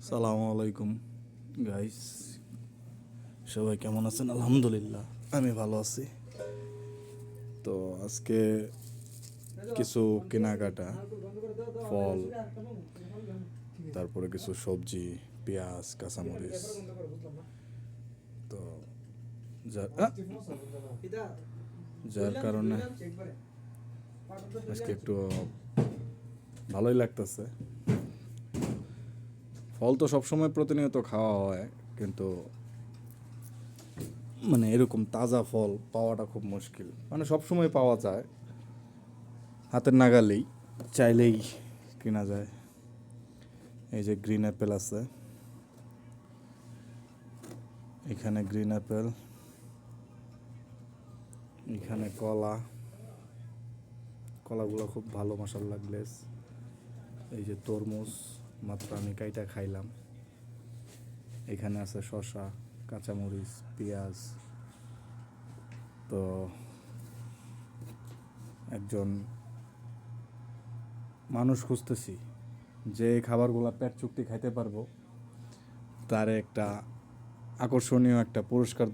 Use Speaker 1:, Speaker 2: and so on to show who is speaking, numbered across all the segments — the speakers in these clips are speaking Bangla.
Speaker 1: সালামু আলাইকুম গাইস, সবাই কেমন আছেন? আলহামদুলিল্লাহ আমি ভালো আছি। তো আজকে কিছু কেনাকাটা, ফল, তারপরে কিছু সবজি, পেঁয়াজ, কাঁচামরিচ। তো যার কারণে আজকে একটু ভালোই লাগতেছে। ফল তো সবসময় প্রতিনিয়ত খাওয়া হয়, কিন্তু মানে এরকম তাজা ফল পাওয়াটা খুব মুশকিল। মানে সবসময় পাওয়া যায়, হাতের নাগালেই, চাইলেই কেনা যায়। এই যে গ্রিন অ্যাপেল আছে, এখানে গ্রিন অ্যাপেল, এখানে কলাগুলো খুব ভালো, মাশাআল্লাহ গ্লেজ। এই যে তরমুজ, মাত্র আমি কাইটা খাইলাম। এখানে আছে শসা, কাঁচামরিচ, পেঁয়াজ। তো একজন মানুষ খুঁজতেছি যে এই খাবারগুলো পেট চুক্তি খাইতে পারবো, তার একটা আকর্ষণীয় একটা পুরস্কার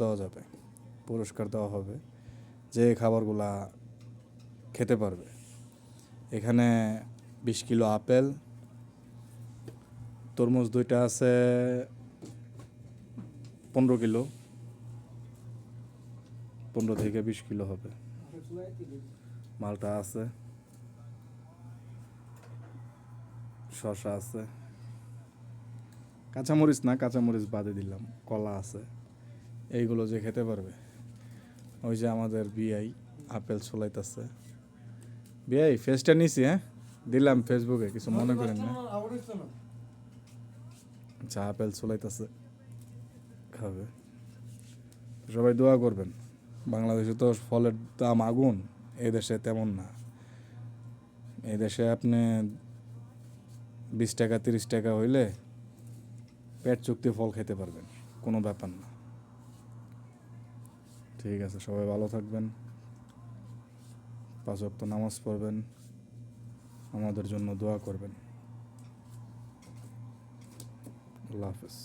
Speaker 1: দেওয়া হবে যে খাবারগুলা খেতে পারবে। এখানে 20 কিলো আপেল, তরমুজ দুইটা আছে 15 কিলো, 15 থেকে 20 কিলো হবে। মালটা আছে, শসা আছে, কাঁচামরিচ বাদে দিলাম, কলা আছে। এইগুলো যে খেতে পারবে, ওই যে আমাদের বিআই আপেল ছোলাইতেছে। বিআই ফেসটা নিছি, দিলাম ফেসবুকে, কিছু মনে করেন না। আচ্ছা, আপেল ছোলাইতেছে, খাবে। সবাই দোয়া করবেন। বাংলাদেশে তো ফলের দাম আগুন, এই দেশে তেমন না। এই দেশে আপনি 20 টাকা 30 টাকা হইলে পেট চুক্তি ফল খেতে পারবেন, কোনো ব্যাপার না। ঠিক আছে, সবাই ভালো থাকবেন, 5 ওয়াক্ত নামাজ পড়বেন, আমাদের জন্য দোয়া করবেন। আল্লাহ হাফেজ।